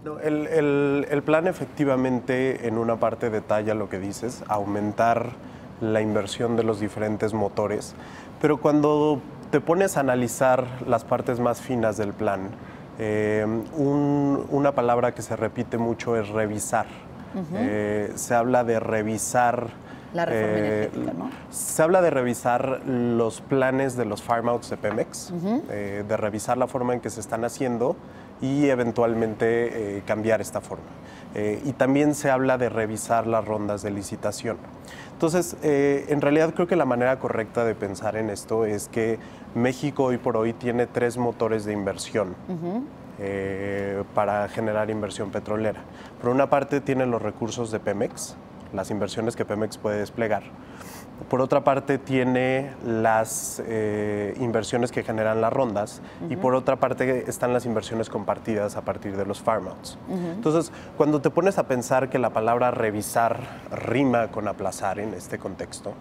No, el plan efectivamente en una parte detalla lo que dices, aumentar la inversión de los diferentes motores, pero cuando te pones a analizar las partes más finas del plan, una palabra que se repite mucho es revisar. Se habla de revisar la reforma energética, ¿no? Se habla de revisar los planes de los farm outs de Pemex, de revisar la forma en que se están haciendo y eventualmente cambiar esta forma. Y también se habla de revisar las rondas de licitación. Entonces, en realidad creo que la manera correcta de pensar en esto es que México hoy por hoy tiene 3 motores de inversión para generar inversión petrolera. Por una parte tiene los recursos de Pemex, las inversiones que Pemex puede desplegar. Por otra parte tiene las inversiones que generan las rondas y por otra parte están las inversiones compartidas a partir de los farm outs. Entonces, cuando te pones a pensar que la palabra revisar rima con aplazar en este contexto,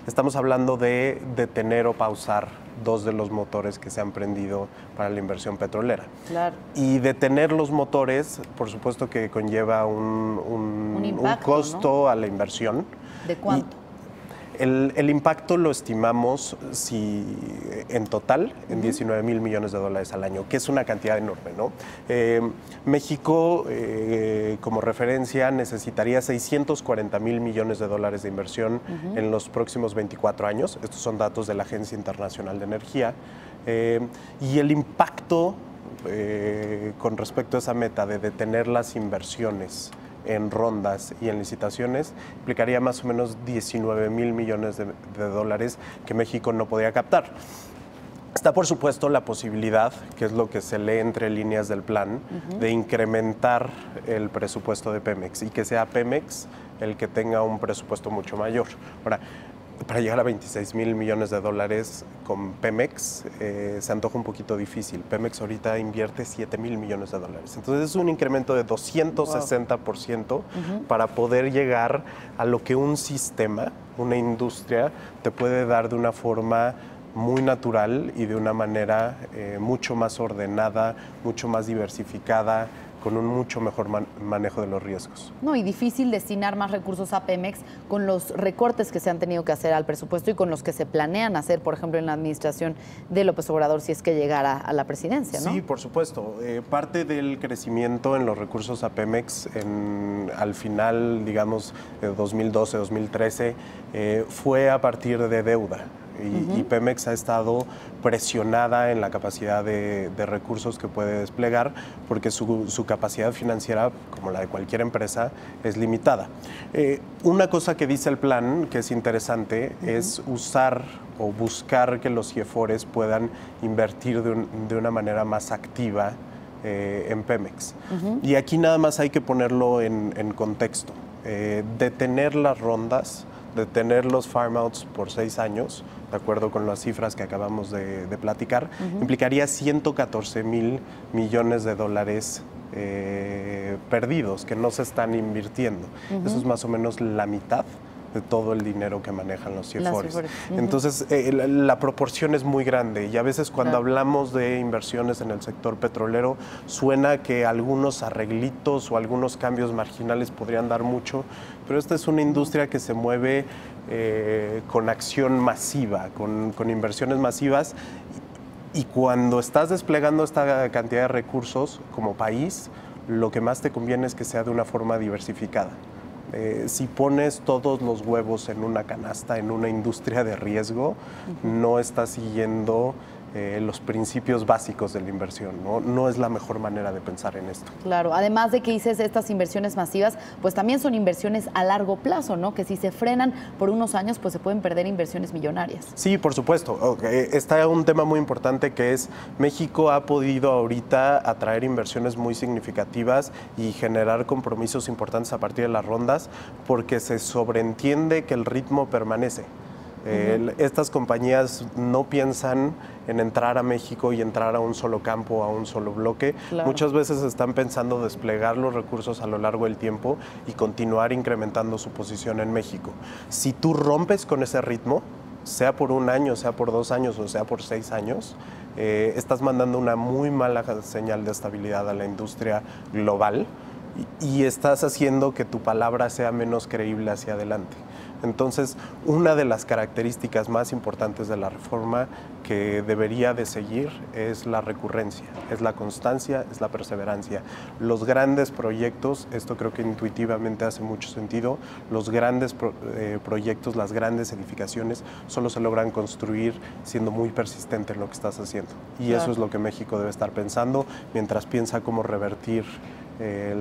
estamos hablando de detener o pausar 2 de los motores que se han prendido para la inversión petrolera. Claro. Y detener los motores, por supuesto que conlleva un impacto, costo, ¿no?, a la inversión. ¿De cuánto? El impacto lo estimamos en total en $19,000 millones al año, que es una cantidad enorme, ¿no? México, como referencia, necesitaría $640,000 millones de inversión en los próximos 24 años. Estos son datos de la Agencia Internacional de Energía. Y el impacto con respecto a esa meta de detener las inversiones en rondas y en licitaciones implicaría más o menos $19,000 millones de dólares que México no podría captar. Está, por supuesto, la posibilidad, que es lo que se lee entre líneas del plan, de incrementar el presupuesto de Pemex y que sea Pemex el que tenga un presupuesto mucho mayor. Ahora, para llegar a $26,000 millones de dólares con Pemex se antoja un poquito difícil. Pemex ahorita invierte $7,000 millones de dólares. Entonces es un incremento de 260% para poder llegar a lo que un sistema, una industria, te puede dar de una forma muy natural y de una manera mucho más ordenada, mucho más diversificada, con un mucho mejor manejo de los riesgos. No, y difícil destinar más recursos a Pemex con los recortes que se han tenido que hacer al presupuesto y con los que se planean hacer, por ejemplo, en la administración de López Obrador, si es que llegara a la presidencia, ¿no? Sí, por supuesto. Parte del crecimiento en los recursos a Pemex al final, digamos, de 2012, 2013, fue a partir de deuda. Y Pemex ha estado presionada en la capacidad de recursos que puede desplegar porque su capacidad financiera, como la de cualquier empresa, es limitada. Una cosa que dice el plan, que es interesante, es usar o buscar que los IEFORES puedan invertir de una manera más activa en Pemex. Y aquí nada más hay que ponerlo en contexto. Detener las rondas, detener los farm outs por 6 años, de acuerdo con las cifras que acabamos de platicar, implicaría $114,000 millones de dólares perdidos que no se están invirtiendo. Eso es más o menos la mitad de todo el dinero que manejan los IEFORES. Entonces, la proporción es muy grande y a veces cuando hablamos de inversiones en el sector petrolero suena que algunos arreglitos o algunos cambios marginales podrían dar mucho, pero esta es una industria que se mueve con acción masiva, con inversiones masivas, y cuando estás desplegando esta cantidad de recursos como país, lo que más te conviene es que sea de una forma diversificada. Si pones todos los huevos en una canasta, en una industria de riesgo, no estás siguiendo los principios básicos de la inversión, ¿no? No es la mejor manera de pensar en esto. Claro, además de que dices estas inversiones masivas, pues también son inversiones a largo plazo, ¿no? Que si se frenan por unos años, pues se pueden perder inversiones millonarias. Sí, por supuesto. Está un tema muy importante que es México ha podido ahorita atraer inversiones muy significativas y generar compromisos importantes a partir de las rondas porque se sobreentiende que el ritmo permanece. Estas compañías no piensan en entrar a México y entrar a un solo campo, a un solo bloque. Claro. Muchas veces están pensando desplegar los recursos a lo largo del tiempo y continuar incrementando su posición en México. Si tú rompes con ese ritmo, sea por un año, sea por 2 años o sea por 6 años, estás mandando una muy mala señal de estabilidad a la industria global y estás haciendo que tu palabra sea menos creíble hacia adelante. Entonces, una de las características más importantes de la reforma que debería de seguir es la recurrencia, es la constancia, es la perseverancia. Los grandes proyectos, esto creo que intuitivamente hace mucho sentido, los grandes proyectos, las grandes edificaciones solo se logran construir siendo muy persistente en lo que estás haciendo. Y claro, eso es lo que México debe estar pensando mientras piensa cómo revertir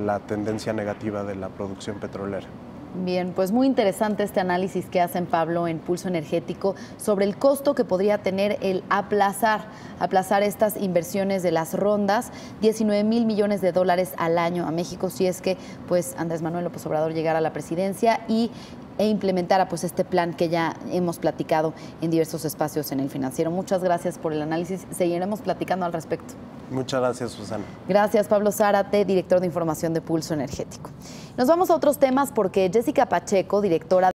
la tendencia negativa de la producción petrolera. Bien, pues muy interesante este análisis que hacen, Pablo, en Pulso Energético sobre el costo que podría tener el aplazar estas inversiones de las rondas, 19,000 millones de dólares al año a México, si es que pues Andrés Manuel López Obrador llegara a la presidencia e implementara pues este plan que ya hemos platicado en diversos espacios en El Financiero. Muchas gracias por el análisis, seguiremos platicando al respecto. Muchas gracias, Susana. Gracias, Pablo Zárate, director de información de Pulso Energético. Nos vamos a otros temas porque Jessica Pacheco, directora